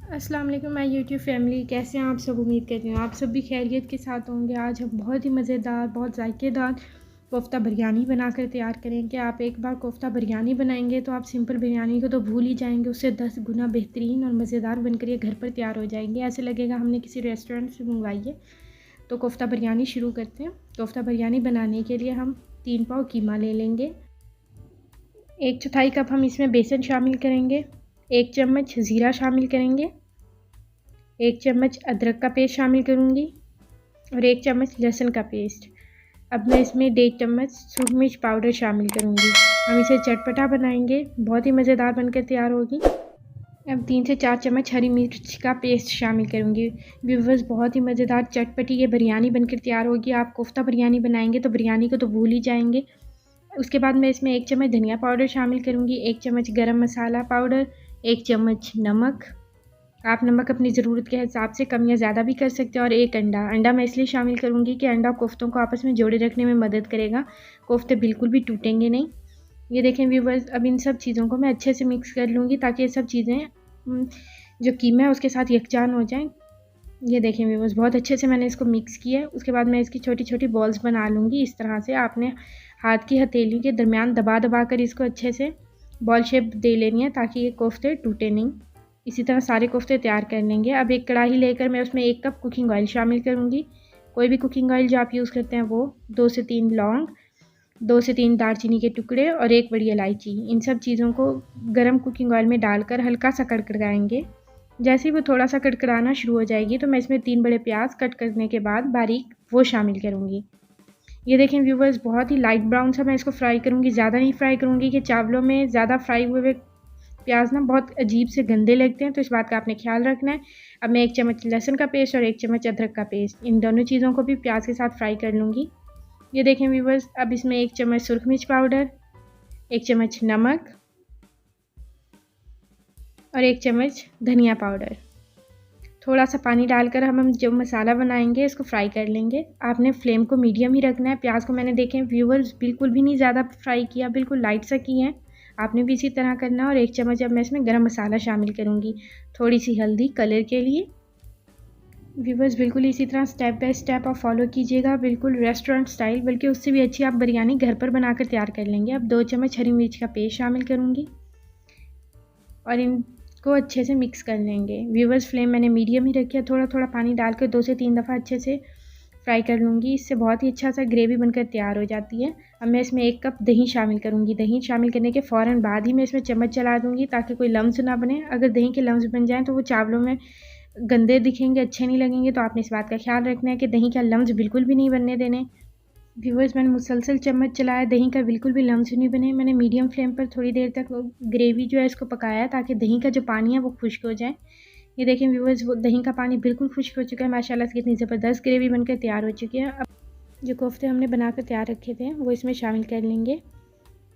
अस्सलाम वालेकुम my YouTube family, कैसे हैं आप सब। उम्मीद करती हूँ आप सब भी खैरियत के साथ होंगे। आज हम बहुत ही मज़ेदार, बहुत जायकेदार कोफ्ता बिरयानी बनाकर तैयार करेंगे। आप एक बार कोफ्ता बिरयानी बनाएंगे तो आप सिंपल बिरयानी को तो भूल ही जाएंगे, उससे 10 गुना बेहतरीन और मज़ेदार बनकर ये घर पर तैयार हो जाएंगे। ऐसे लगेगा हमने किसी रेस्टोरेंट से मंगवाई है। तो कोफ्ता बिरयानी शुरू करते हैं। कोफ्ता बिरयानी बनाने के लिए हम 3 पाव कीमा ले लेंगे। 1/4 कप हम इसमें बेसन शामिल करेंगे। 1 चम्मच ज़ीरा शामिल करेंगे। 1 चम्मच अदरक का पेस्ट शामिल करूँगी और 1 चम्मच लहसुन का पेस्ट। अब मैं इसमें 1.5 चम्मच सूखी मिर्च पाउडर शामिल करूँगी। हम इसे चटपटा बनाएंगे, बहुत ही मज़ेदार बनकर तैयार होगी। अब 3 से 4 चम्मच हरी मिर्च का पेस्ट शामिल करूँगी। व्यूअर्स, बहुत ही मज़ेदार चटपटी ये बिरयानी बनकर तैयार होगी। आप कोफ्ता बिरयानी बनाएंगे तो बिरयानी को तो भूल ही जाएंगे। उसके बाद मैं इसमें 1 चम्मच धनिया पाउडर शामिल करूँगी, 1 चम्मच गरम मसाला पाउडर, 1 चम्मच नमक। आप नमक अपनी ज़रूरत के हिसाब से कम या ज़्यादा भी कर सकते हैं। और 1 अंडा मैं इसलिए शामिल करूँगी कि अंडा कोफ्तों को आपस में जोड़े रखने में मदद करेगा। कोफ्ते बिल्कुल भी टूटेंगे नहीं। ये देखें व्यूअर्स, अब इन सब चीज़ों को मैं अच्छे से मिक्स कर लूँगी ताकि ये सब चीज़ें जो कीमा है उसके साथ यकजान हो जाएँ। ये देखें व्यूअर्स, बहुत अच्छे से मैंने इसको मिक्स किया है। उसके बाद मैं इसकी छोटी छोटी बॉल्स बना लूँगी। इस तरह से आपने हाथ की हथेली के दरमियान दबा दबा कर इसको अच्छे से बॉल शेप दे लेनी है ताकि ये कोफ्ते टूटे नहीं। इसी तरह सारे कोफ्ते तैयार कर लेंगे। अब एक कढ़ाई लेकर मैं उसमें 1 कप कुकिंग ऑयल शामिल करूँगी। कोई भी कुकिंग ऑयल जो आप यूज़ करते हैं वो। 2 से 3 लौंग, 2 से 3 दालचीनी के टुकड़े और 1 बड़ी इलायची। इन सब चीज़ों को गर्म कुकिंग ऑयल में डालकर हल्का सा कड़कड़ाएंगे। जैसे ही वो थोड़ा सा कड़कड़ाना शुरू हो जाएगी तो मैं इसमें 3 बड़े प्याज कट करने के बाद बारीक वो शामिल करूँगी। ये देखें व्यूवर्स, बहुत ही लाइट ब्राउन सा मैं इसको फ्राई करूँगी, ज़्यादा नहीं फ्राई करूँगी कि चावलों में ज़्यादा फ्राई हुए प्याज ना बहुत अजीब से गंदे लगते हैं, तो इस बात का आपने ख्याल रखना है। अब मैं 1 चम्मच लहसुन का पेस्ट और 1 चम्मच अदरक का पेस्ट, इन दोनों चीज़ों को भी प्याज के साथ फ्राई कर लूँगी। ये देखें व्यूवर्स, अब इसमें 1 चम्मच सुरख मिर्च पाउडर, 1 चम्मच नमक और 1 चम्मच धनिया पाउडर। थोड़ा सा पानी डालकर हम जो मसाला बनाएंगे इसको फ्राई कर लेंगे। आपने फ्लेम को मीडियम ही रखना है। प्याज को मैंने देखें व्यूवर्स बिल्कुल भी नहीं ज़्यादा फ्राई किया, बिल्कुल लाइट सा किए हैं। आपने भी इसी तरह करना है। और 1 चम्मच अब मैं इसमें गरम मसाला शामिल करूँगी, थोड़ी सी हल्दी कलर के लिए। व्यूवर्स, बिल्कुल इसी तरह स्टेप बाय स्टेप आप फॉलो कीजिएगा, बिल्कुल रेस्टोरेंट स्टाइल, बल्कि उससे भी अच्छी आप बिरयानी घर पर बनाकर तैयार कर लेंगे। अब 2 चम्मच हरी मिर्च का पेस्ट शामिल करूँगी और इनको अच्छे से मिक्स कर लेंगे। व्यूवर्स, फ्लेम मैंने मीडियम ही रखी है। थोड़ा थोड़ा पानी डालकर 2 से 3 दफ़ा अच्छे से फ्राई कर लूँगी। इससे बहुत ही अच्छा सा ग्रेवी बनकर तैयार हो जाती है। अब मैं इसमें 1 कप दही शामिल करूँगी। दही शामिल करने के फ़ौरन बाद ही मैं इसमें चम्मच चला दूँगी ताकि कोई लम्स ना बने। अगर दही के लम्स बन जाएँ तो वो चावलों में गंदे दिखेंगे, अच्छे नहीं लगेंगे। तो आपने इस बात का ख्याल रखना है कि दही का लम्स बिल्कुल भी नहीं बनने देने। व्यूवर्स, मैंने मुसलसल चम्मच चलाया, दही का बिल्कुल भी लम्स नहीं बने। मैंने मीडियम फ्लेम पर थोड़ी देर तक ग्रेवी जो है इसको पकाया ताकि दही का जो पानी है वो खुश्क हो जाए। ये देखें व्यूवर्स, वो दही का पानी बिल्कुल खुश्क हो चुका है। माशाल्लाह से कितनी ज़बरदस्त ग्रेवी बनकर तैयार हो चुकी है। अब जो कोफ्ते हमने बनाकर तैयार रखे थे वो इसमें शामिल कर लेंगे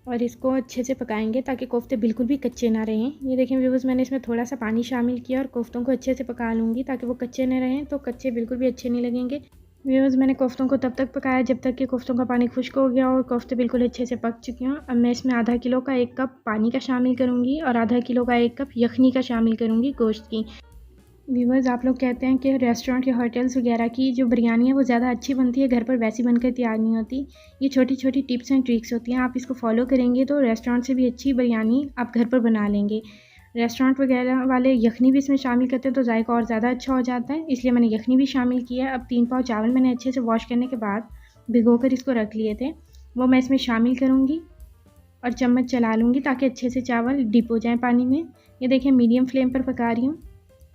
और इसको अच्छे से पकाएंगे ताकि कोफ्ते बिल्कुल भी कच्चे ना रहें। ये देखें व्यूवर्स, मैंने इसमें थोड़ा सा पानी शामिल किया और कोफ्तों को अच्छे से पका लूँगी ताकि वो कच्चे ना रहें। तो कच्चे बिल्कुल भी अच्छे नहीं लगेंगे। व्यूअर्स, मैंने कोफ्तों को तब तक पकाया जब तक कि कोफ्तों का पानी खुश्क हो गया और कोफ्ते बिल्कुल अच्छे से पक चुके हों। अब मैं इसमें आधा किलो का 1 कप पानी का शामिल करूँगी और आधा किलो का 1 कप यखनी का शामिल करूँगी गोश्त की। व्यूअर्स, आप लोग कहते हैं कि रेस्टोरेंट या होटल्स वगैरह की जो बिरयानी है वो ज़्यादा अच्छी बनती है, घर पर वैसी बनकर तैयार नहीं होती। ये छोटी छोटी टिप्स एंड ट्रिक्स होती हैं, आप इसको फॉलो करेंगे तो रेस्टोरेंट से भी अच्छी बिरयानी आप घर पर बना लेंगे। रेस्टोरेंट वगैरह वाले यखनी भी इसमें शामिल करते हैं तो जायका और ज़्यादा अच्छा हो जाता है, इसलिए मैंने यखनी भी शामिल किया है। अब 3 पाव चावल मैंने अच्छे से वॉश करने के बाद भिगो कर इसको रख लिए थे, वो मैं इसमें शामिल करूँगी और चम्मच चला लूँगी ताकि अच्छे से चावल डिप हो जाए पानी में। ये देखें, मीडियम फ्लेम पर पका रही हूँ।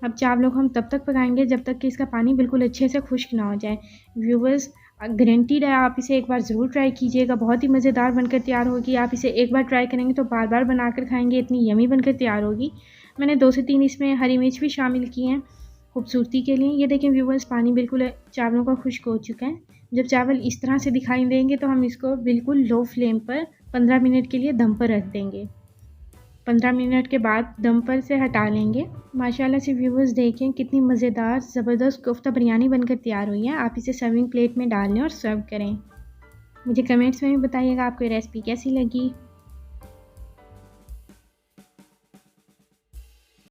अब चावलों को हम तब तक पकाएंगे जब तक कि इसका पानी बिल्कुल अच्छे से खुश्क ना हो जाए। व्यूवर्स, गारंटीड है, आप इसे एक बार ज़रूर ट्राई कीजिएगा, बहुत ही मज़ेदार बनकर तैयार होगी। आप इसे एक बार ट्राई करेंगे तो बार बार बनाकर खाएंगे, इतनी यमी बनकर तैयार होगी। मैंने 2 से 3 इसमें हरी मिर्च भी शामिल की हैं खूबसूरती के लिए। ये देखें व्यूवर्स, पानी बिल्कुल चावलों का खुश्क हो चुका है। जब चावल इस तरह से दिखाई देंगे तो हम इसको बिल्कुल लो फ्लेम पर 15 मिनट के लिए दम पर रख देंगे। 15 मिनट के बाद दम पर से हटा लेंगे। माशाल्लाह से व्यूवर्स, देखें कितनी मज़ेदार ज़बरदस्त कोफ्ता बिरयानी बनकर तैयार हुई है। आप इसे सर्विंग प्लेट में डाल लें और सर्व करें। मुझे कमेंट्स में भी बताइएगा आपको ये रेसिपी कैसी लगी।